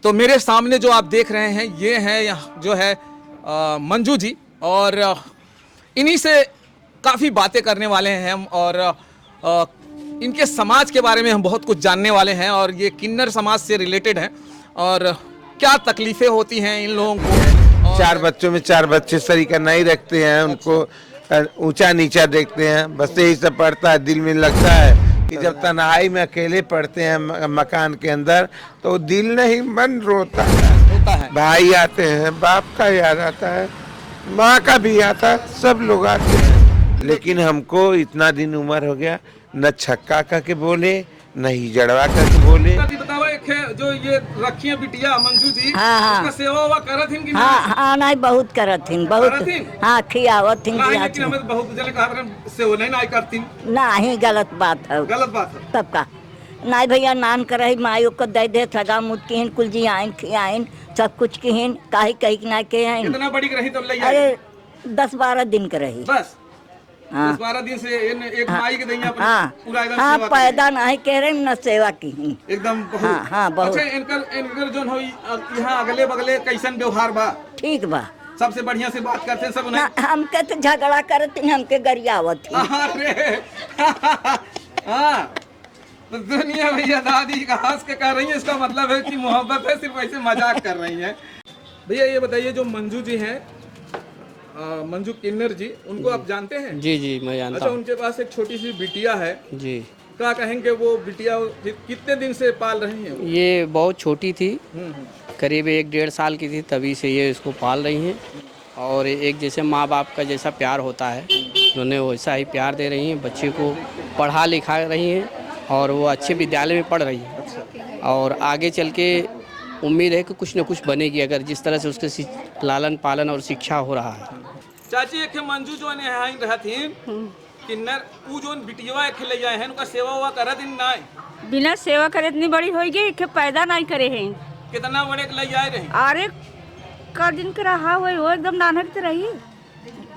तो मेरे सामने जो आप देख रहे हैं ये है जो है मंजू जी, और इन्हीं से काफ़ी बातें करने वाले हैं हम, और इनके समाज के बारे में हम बहुत कुछ जानने वाले हैं, और ये किन्नर समाज से रिलेटेड हैं और क्या तकलीफ़ें होती हैं इन लोगों को। चार बच्चों में चार बच्चे सरीका नहीं रखते हैं, उनको ऊंचा नीचा देखते हैं, बस यही सब पड़ता है। दिल में लगता है कि जब तन्हाई में अकेले पड़ते हैं मकान के अंदर तो दिल नहीं मन रोता है। भाई आते हैं, बाप का याद आता है, माँ का भी आता है, सब लोग आते हैं। लेकिन हमको इतना दिन उम्र हो गया, न छक्का का के बोले न ही जड़वा का के बोले। बताओ, एक है जो ये रखी है बिटिया मंजू जी, हाँ। उसका सेवा हुआ करत हिन कि हाँ नहीं बहुत करत हिन, बहुत। करत हिन? हाँ खियावत हिन, नहीं, लेकिन हमें बहुत जने कहा सेवा नहीं करती। नहीं गलत बात है, गलत बात है। तब का नहीं भैया, नान करही मायो को दे दे सगा मुद की हिन, कुल जी आइन खियाइन सब कुछ की हिन, काहे कही ना के हिन। कितना बड़ी रही तो ले अरे 10-12 दिन का रही। बस हाँ 10-12 दिन से एक माई के दैया पर हाँ पूरा एकदम हाँ, सेवा पैदा नहीं कह रहे न सेवा की हिन एकदम बहुत। हाँ बहुत। अच्छा, इनकर जोन होई यहाँ अगले बगले कैसन व्यवहार बा? ठीक बा, सबसे बढ़िया से बात करते हैं सब ना हमके तो झगड़ा करत हिन, हमके गरियावत हिन। अरे हाँ, तो दुनिया भैया दादी का हंस के कर रही है, इसका मतलब है कि मोहब्बत है, सिर्फ ऐसे मजाक कर रही है। भैया ये बताइए, जो मंजू जी हैं, मंजू किन्नर जी, उनको आप जानते हैं? जी जी मैं जानता अच्छा, हूँ। उनके पास एक छोटी सी बिटिया है जी, क्या कहेंगे? वो बिटिया कितने दिन से पाल रही हैं? ये बहुत छोटी थी, हम्म। करीब 1-1.5 साल की थी, तभी से ये इसको पाल रही हैं। और एक जैसे माँ बाप का जैसा प्यार होता है, उन्होंने वैसा ही प्यार दे रही हैं, बच्चे को पढ़ा लिखा रही हैं, और वो अच्छे विद्यालय में पढ़ रही है। और आगे चल के उम्मीद है कि कुछ न कुछ बनेगी, अगर जिस तरह से उसके लालन पालन और शिक्षा हो रहा है। चाची, एक मंजू जो ने यहाँ रहतीन किन्नर, ऊ जोन बिटिया एक ले जाए हैं, उनका सेवा हुआ करत इन नहीं? बिना सेवा करे इतनी बड़ी हो गई कि पैदा नहीं करे हैं। कितना बड़े के ले जाए रहे? अरे का दिन का रहा हुआ वो एकदम नानक तो रही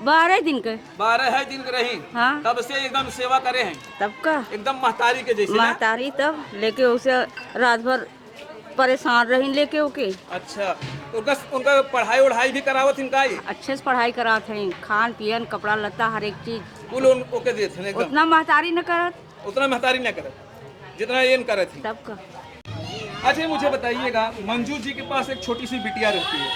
12 दिन के 12 दिन के रही। हाँ। तब से एकदम सेवा करे हैं, तब का एकदम महतारी के जैसे ना? महतारी, तब लेके उसे रात भर परेशान रही लेके ओके। अच्छा, तो उनका पढ़ाई उढ़ाई भी करावत इनका? अच्छे से पढ़ाई कराते हैं, खान पियन कपड़ा लत्ता हर एक चीज कुल ओके देते हैं एकदम? उतना महतारी न करत, उतना महतारी न करे जितना ये करे थी। तब का। अच्छा, मुझे बताइएगा, मंजू जी के पास एक छोटी सी बिटिया रहती है,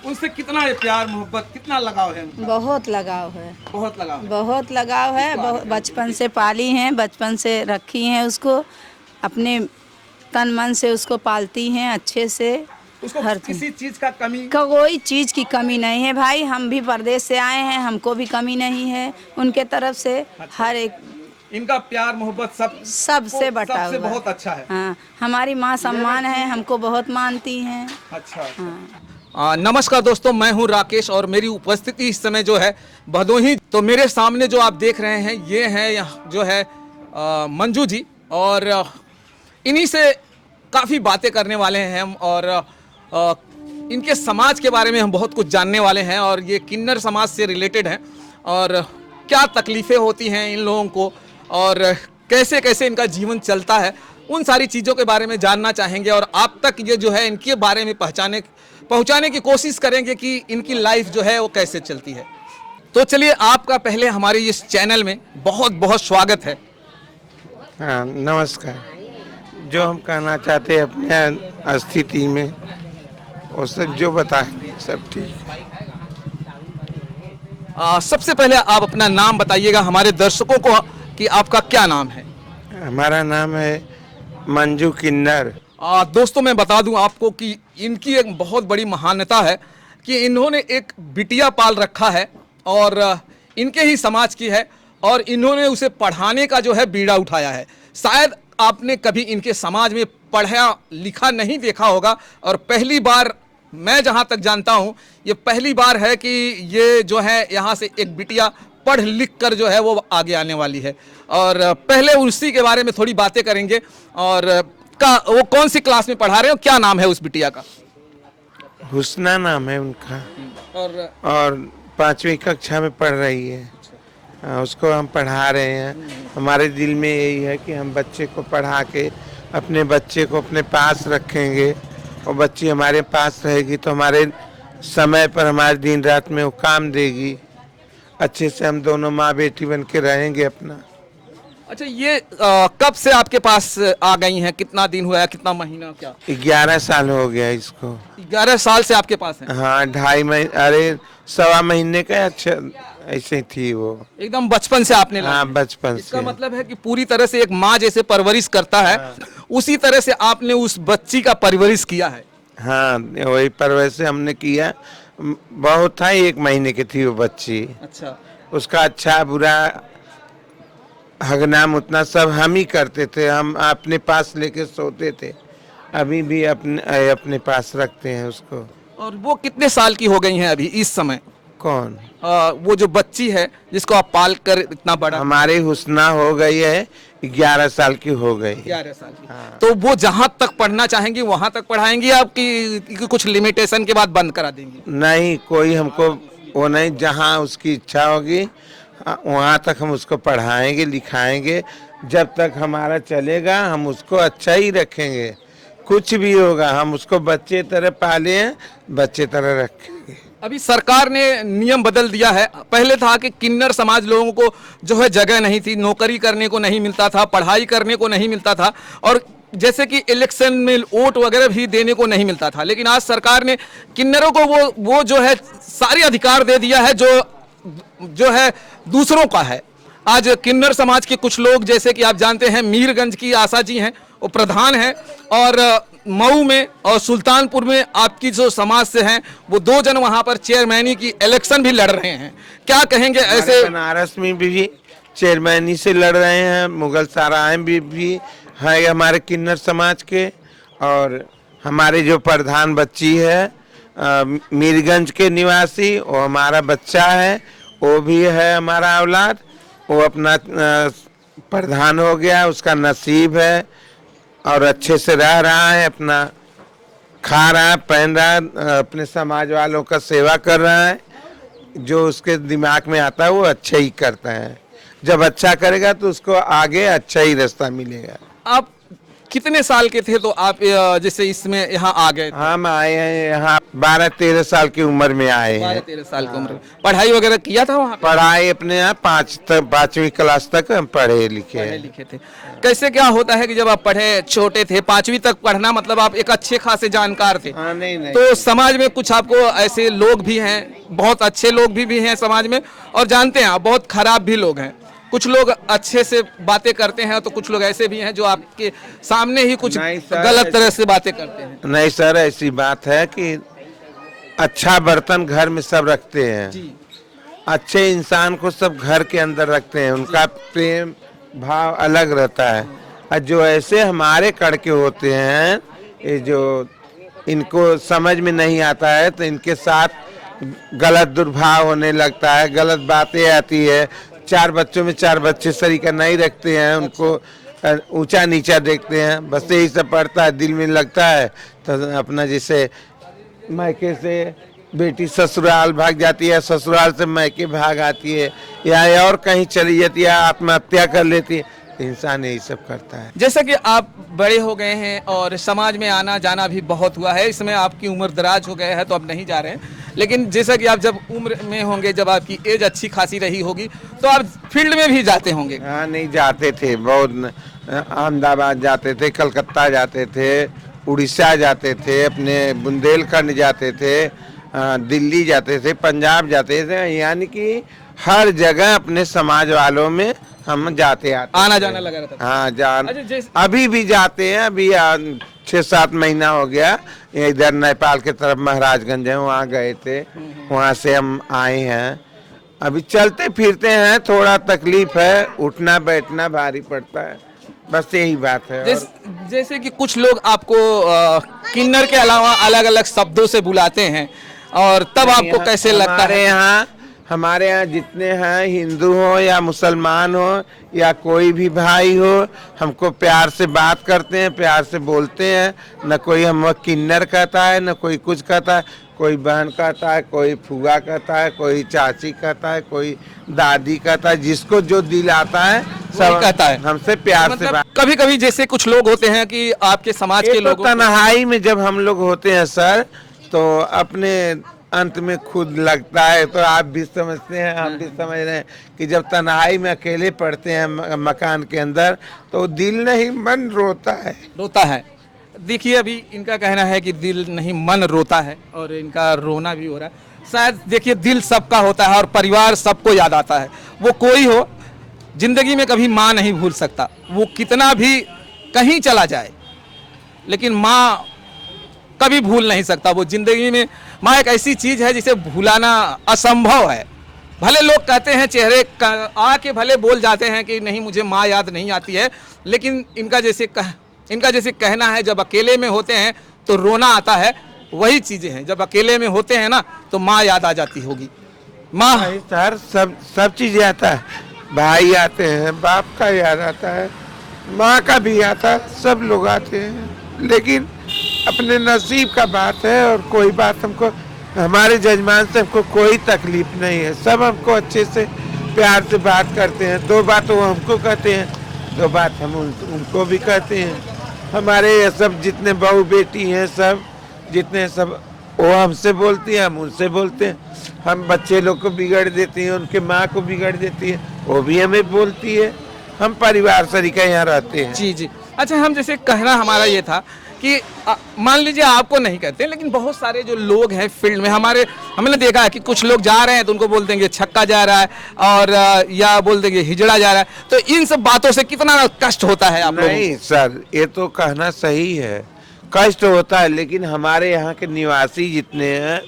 उनसे कितना ये प्यार मोहब्बत, कितना लगाव है? बहुत लगाव है, बहुत लगाव है। बहुत लगाव है। बचपन से पाली हैं, बचपन से रखी हैं उसको, अपने तन मन से उसको पालती हैं अच्छे से। उसको हर किसी चीज का कमी? कोई चीज़ की कमी नहीं है भाई, हम भी परदेश से आए हैं, हमको भी कमी नहीं है उनके तरफ से। अच्छा। हर एक इनका प्यार मोहब्बत सबसे बटा सबसे हुआ बहुत अच्छा है। हाँ, हमारी माँ सम्मान है, हमको बहुत मानती हैं। अच्छा। हाँ। नमस्कार दोस्तों, मैं हूं राकेश और मेरी उपस्थिति इस समय जो है भदोही। तो मेरे सामने जो आप देख रहे हैं ये है जो है मंजू जी, और इन्हीं से काफ़ी बातें करने वाले हैं हम, और इनके समाज के बारे में हम बहुत कुछ जानने वाले हैं, और ये किन्नर समाज से रिलेटेड हैं, और क्या तकलीफ़ें होती हैं इन लोगों को, और कैसे कैसे इनका जीवन चलता है, उन सारी चीज़ों के बारे में जानना चाहेंगे, और आप तक ये जो है इनके बारे में पहुंचाने की कोशिश करेंगे कि इनकी लाइफ जो है वो कैसे चलती है। तो चलिए, आपका पहले हमारे इस चैनल में बहुत बहुत स्वागत है। हाँ नमस्कार। जो हम कहना चाहते हैं अपने स्थिति में, वो सब जो बताएंगे सब ठीक है। सबसे पहले आप अपना नाम बताइएगा हमारे दर्शकों को कि आपका क्या नाम है? हमारा नाम है मंजू किन्नर। दोस्तों, मैं बता दूं आपको कि इनकी एक बहुत बड़ी महानता है कि इन्होंने एक बिटिया पाल रखा है, और इनके ही समाज की है, और इन्होंने उसे पढ़ाने का जो है बीड़ा उठाया है। शायद आपने कभी इनके समाज में पढ़ा लिखा नहीं देखा होगा, और पहली बार, मैं जहां तक जानता हूं, ये पहली बार है कि ये जो है यहाँ से एक बिटिया पढ़ लिख कर जो है वो आगे आने वाली है। और पहले उसी के बारे में थोड़ी बातें करेंगे। और वो कौन सी क्लास में पढ़ा रहे हो, क्या नाम है उस बिटिया का? हुस्ना नाम है उनका, और 5वीं कक्षा में पढ़ रही है। उसको हम पढ़ा रहे हैं। हमारे दिल में यही है कि हम बच्चे को पढ़ा के अपने बच्चे को अपने पास रखेंगे, वो बच्ची हमारे पास रहेगी तो हमारे समय पर हमारे दिन रात में वो काम देगी, अच्छे से हम दोनों माँ बेटी बन के रहेंगे अपना। अच्छा, ये कब से आपके पास आ गई हैं? कितना दिन हुआ है, कितना महीना, क्या? 11 साल हो गया इसको। 11 साल से आपके पास है? हाँ, 2.5 महीने, अरे 1.25 महीने का, अच्छा ऐसे ही थी वो। एकदम बचपन से आपने हाँ, लाया? बचपन इसका से। मतलब है कि पूरी तरह से एक माँ जैसे परवरिश करता है, उसी तरह से आपने उस बच्ची का परवरिश किया है। हाँ, वही परवरिश से हमने किया। बहुत था, 1 महीने की थी वो बच्ची। अच्छा, उसका अच्छा बुरा हगना मुतना सब हम ही करते थे, हम अपने पास लेके सोते थे। अभी भी अपने पास रखते हैं उसको। और वो कितने साल की हो गई हैं अभी इस समय? कौन? वो जो बच्ची है जिसको आप पाल कर इतना बड़ा? हमारे हुस्ना हो गई है, 11 साल की हो गई। 11 साल की। तो वो जहाँ तक पढ़ना चाहेंगी वहां तक पढ़ाएंगी आपकी, कुछ लिमिटेशन के बाद बंद करा देंगी? नहीं, कोई हमको वो नहीं, जहाँ उसकी इच्छा होगी वहाँ तक हम उसको पढ़ाएंगे लिखाएंगे। जब तक हमारा चलेगा हम उसको अच्छा ही रखेंगे, कुछ भी होगा हम उसको बच्चे तरह पाले हैं, बच्चे तरह रखेंगे। अभी सरकार ने नियम बदल दिया है। पहले था कि किन्नर समाज लोगों को जो है जगह नहीं थी, नौकरी करने को नहीं मिलता था, पढ़ाई करने को नहीं मिलता था, और जैसे कि इलेक्शन में वोट वगैरह भी देने को नहीं मिलता था। लेकिन आज सरकार ने किन्नरों को वो जो है सारे अधिकार दे दिया है जो है दूसरों का है। आज किन्नर समाज के कुछ लोग, जैसे कि आप जानते हैं मीरगंज की आशा जी हैं, वो प्रधान हैं, और मऊ में और सुल्तानपुर में आपकी जो समाज से हैं वो 2 जन वहां पर चेयरमैनी की इलेक्शन भी लड़ रहे हैं। क्या कहेंगे ऐसे? बनारस में भी चेयरमैनी से लड़ रहे हैं, मुगल सराय में भी है हमारे किन्नर समाज के, और हमारे जो प्रधान बच्ची है मीरगंज के निवासी, वो हमारा बच्चा है, वो भी है हमारा औलाद। वो अपना प्रधान हो गया, उसका नसीब है, और अच्छे से रह रहा है, अपना खा रहा है, पहन रहा है, अपने समाज वालों का सेवा कर रहा है। जो उसके दिमाग में आता है वो अच्छा ही करता है। जब अच्छा करेगा तो उसको आगे अच्छा ही रास्ता मिलेगा। आप कितने साल के थे तो आप जैसे इसमें यहाँ आ गए थे? हम आए हैं यहाँ 12-13 साल की उम्र में आए हैं। 12-13 साल की उम्र में पढ़ाई वगैरह किया था वहाँ पे? पढ़ाई अपने यहाँ 5वीं क्लास तक हम पढ़े लिखे थे। कैसे क्या होता है कि जब आप पढ़े, छोटे थे, 5वीं तक पढ़ना मतलब आप एक अच्छे खासे जानकार थे। हाँ, नहीं। तो समाज में कुछ आपको ऐसे लोग भी हैं, बहुत अच्छे लोग भी हैं समाज में, और जानते हैं आप बहुत खराब भी लोग हैं। कुछ लोग अच्छे से बातें करते हैं तो कुछ लोग ऐसे भी हैं जो आपके सामने ही कुछ गलत तरह से बातें करते हैं। नहीं सर, ऐसी बात है कि अच्छा बर्तन घर में सब रखते हैं जी। अच्छे इंसान को सब घर के अंदर रखते हैं, उनका प्रेम भाव अलग रहता है। और जो ऐसे हमारे कड़के होते हैं, ये जो इनको समझ में नहीं आता है तो इनके साथ गलत दुर्भाव होने लगता है, गलत बातें आती है। 4 बच्चों में 4 बच्चे सरीका नहीं रखते हैं, उनको ऊंचा नीचा देखते हैं, बस यही सब पड़ता है, दिल में लगता है। तो अपना जैसे मायके से बेटी ससुराल भाग जाती है, ससुराल से मायके भाग आती है, या और कहीं चली जाती है, आत्महत्या कर लेती है, इंसान यही सब करता है। जैसा कि आप बड़े हो गए हैं और समाज में आना जाना भी बहुत हुआ है, इसमें आपकी उम्र दराज हो गए है तो अब नहीं जा रहे हैं, लेकिन जैसा कि आप जब उम्र में होंगे, जब आपकी एज अच्छी खासी रही होगी तो आप फील्ड में भी जाते होंगे। हाँ, नहीं जाते थे, बहुत अहमदाबाद जाते थे, कलकत्ता जाते थे, उड़ीसा जाते थे, अपने बुंदेलखंड जाते थे, दिल्ली जाते थे, पंजाब जाते थे, यानी कि हर जगह अपने समाज वालों में हम जाते आते, आना जाना लगा रहता था। हाँ, अच्छा, अभी भी जाते हैं। अभी 6-7 महीना हो गया, इधर नेपाल के तरफ महाराजगंज है, वहाँ गए थे, वहाँ से हम आए हैं। अभी चलते फिरते हैं, थोड़ा तकलीफ है, उठना बैठना भारी पड़ता है, बस यही बात है। जैसे कि कुछ लोग आपको किन्नर के अलावा अलग अलग शब्दों से बुलाते हैं, और तब आपको कैसे लगता है? हमारे यहाँ जितने हैं, हिंदू हो या मुसलमान हो या कोई भी भाई हो, हमको प्यार से बात करते हैं, प्यार से बोलते हैं। न कोई हम किन्नर कहता है, न कोई कुछ कहता है, कोई बहन कहता है, कोई फूआ कहता है, कोई चाची कहता है, कोई दादी कहता है, जिसको जो दिल आता है सब कहता है। हमसे प्यार से मतलब बात। कभी कभी जैसे कुछ लोग होते हैं कि आपके समाज के ये तो लोग तन्हाई में जब हम लोग होते हैं सर, तो अपने अंत में खुद लगता है, तो आप भी समझते हैं, हम भी समझ रहे हैं कि जब तन्हाई में अकेले पड़ते हैं मकान के अंदर, तो दिल नहीं मन रोता है। रोता है। देखिए अभी इनका कहना है कि दिल नहीं मन रोता है और इनका रोना भी हो रहा है। शायद देखिए दिल सबका होता है और परिवार सबको याद आता है। वो कोई हो, जिंदगी में कभी माँ नहीं भूल सकता, वो कितना भी कहीं चला जाए, लेकिन माँ कभी भूल नहीं सकता। वो जिंदगी में माँ एक ऐसी चीज़ है जिसे भुलाना असंभव है। भले लोग कहते हैं चेहरे आके भले बोल जाते हैं कि नहीं मुझे माँ याद नहीं आती है, लेकिन इनका जैसे कहना है जब अकेले में होते हैं तो रोना आता है। वही चीज़ें हैं, जब अकेले में होते हैं ना तो माँ याद आ जाती होगी। माँ भाई सर सब चीज़ आता है, भाई आते हैं, बाप का याद आता है, माँ का भी आता है, सब लोग आते हैं, लेकिन अपने नसीब का बात है। और कोई बात हमको, हमारे जजमान से हमको कोई तकलीफ नहीं है। सब हमको अच्छे से प्यार से बात करते हैं। 2 बात वो हमको कहते हैं, 2 बात हम उनको भी कहते हैं। हमारे ये सब जितने बहू बेटी हैं, सब जितने सब वो हमसे बोलती हैं, हम उनसे बोलते हैं। हम बच्चे लोग को बिगड़ देती हैं, उनके माँ को बिगड़ देती है, वो भी हमें बोलती है। हम परिवार सरीका यहाँ रहते हैं। जी। अच्छा, हम जैसे कहना हमारा ये था कि मान लीजिए आपको नहीं कहते, लेकिन बहुत सारे जो लोग हैं फील्ड में हमने देखा है कि कुछ लोग जा रहे हैं तो उनको बोल देंगे छक्का जा रहा है, और या बोल देंगे हिजड़ा जा रहा है। तो इन सब बातों से कितना कष्ट होता है आप लोगों को? नहीं सर, ये तो कहना सही है, कष्ट होता है, लेकिन हमारे यहाँ के निवासी जितने हैं,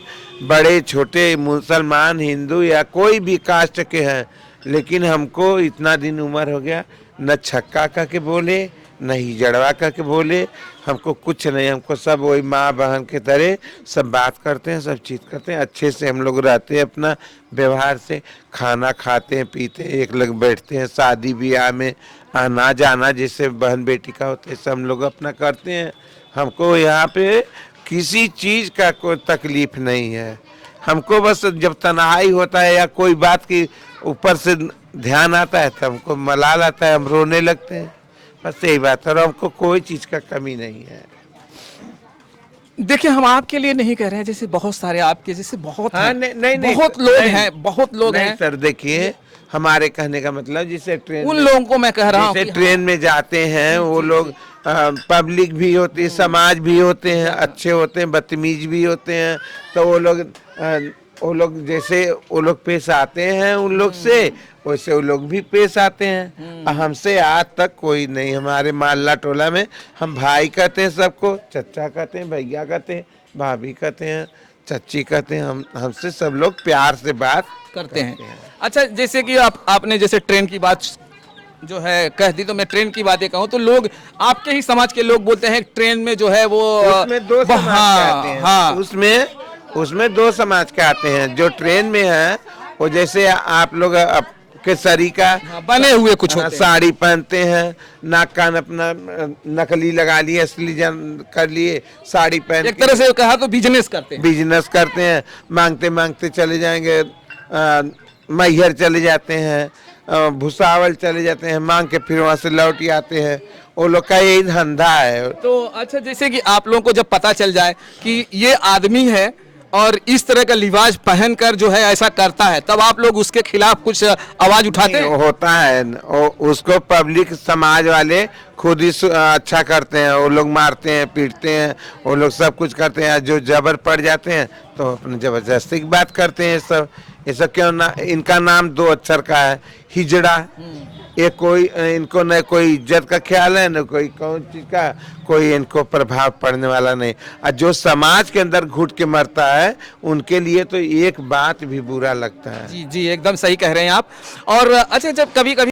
बड़े छोटे, मुसलमान, हिंदू या कोई भी कास्ट के हैं, लेकिन हमको इतना दिन उम्र हो गया, न छक्का कह के बोले, न हिजड़वा कह के बोले, हमको कुछ नहीं। हमको सब वही माँ बहन के तरह सब बात करते हैं, सब चीज़ करते हैं, अच्छे से हम लोग रहते हैं, अपना व्यवहार से खाना खाते हैं, पीते हैं, एक लग बैठते हैं। शादी ब्याह में आना जाना जैसे बहन बेटी का होता है, सब हम लोग अपना करते हैं। हमको यहाँ पे किसी चीज़ का कोई तकलीफ नहीं है। हमको बस जब तन्हाई होता है या कोई बात की ऊपर से ध्यान आता है तो हमको मलाल आता है, हम रोने लगते हैं, बस यही बात है। और हमको कोई चीज़ का कमी नहीं है। देखिए हम आपके लिए नहीं कह रहे हैं, जैसे बहुत सारे आपके जैसे बहुत हाँ, हैं, नहीं, बहुत लोग हैं, बहुत लोग हैं सर। देखिए हमारे कहने का मतलब, जिसे ट्रेन उन लोगों को मैं कह रहा हूँ जैसे कि ट्रेन में जाते हैं वो लोग, पब्लिक भी होती है, समाज भी होते हैं, अच्छे होते हैं, बदतमीज भी होते हैं। तो वो लोग जैसे वो लोग पेश आते हैं उन लोग से, वैसे वो लोग भी पेश आते हैं। हमसे आज तक कोई नहीं, हमारे मोहल्ला टोला में हम भाई कहते हैं, सबको चचा कहते हैं, भैया कहते हैं, भाभी कहते हैं, चच्ची कहते हैं। हमसे सब लोग प्यार से बात करते हैं। अच्छा, जैसे कि आपने जैसे ट्रेन की बात जो है कह दी, तो मैं ट्रेन की बातें कहूँ तो लोग आपके ही समाज के लोग बोलते हैं ट्रेन में जो है वो उसमें 2 समाज के आते हैं। हाँ, उसमें 2 समाज के आते हैं। जो ट्रेन में है वो जैसे आप लोग के सरीका बने हुए कुछ होते हैं। साड़ी पहनते हैं, नाक कान अपना नकली लगा लिए, असली कर लिए, साड़ी पहन एक तरह से कहा तो बिजनेस करते हैं। मांगते मांगते चले जाएंगे, मैहर चले जाते हैं, भुसावल चले जाते हैं, मांग के फिर वहाँ से लौट ही आते हैं। वो लोग का यही धंधा है। तो अच्छा, जैसे कि आप लोगों को जब पता चल जाए कि ये आदमी है और इस तरह का लिबास पहनकर जो है ऐसा करता है, तब आप लोग उसके खिलाफ कुछ आवाज उठाते हैं? होता है, उसको पब्लिक समाज वाले खुद ही अच्छा करते हैं। वो लोग मारते हैं, पीटते हैं, वो लोग सब कुछ करते हैं। जो जबर पड़ जाते हैं तो अपने जबरदस्ती की बात करते हैं। ये सब क्यों ना, इनका नाम 2 अक्षर का है, हिजड़ा। ये कोई इनको न कोई इज्जत का ख्याल है, न कोई कौन चीज का, कोई इनको प्रभाव पड़ने वाला नहीं। और जो समाज के अंदर घुट के मरता है उनके लिए तो एक बात भी बुरा लगता है। जी, एकदम सही कह रहे हैं आप। और अच्छा, जब कभी कभी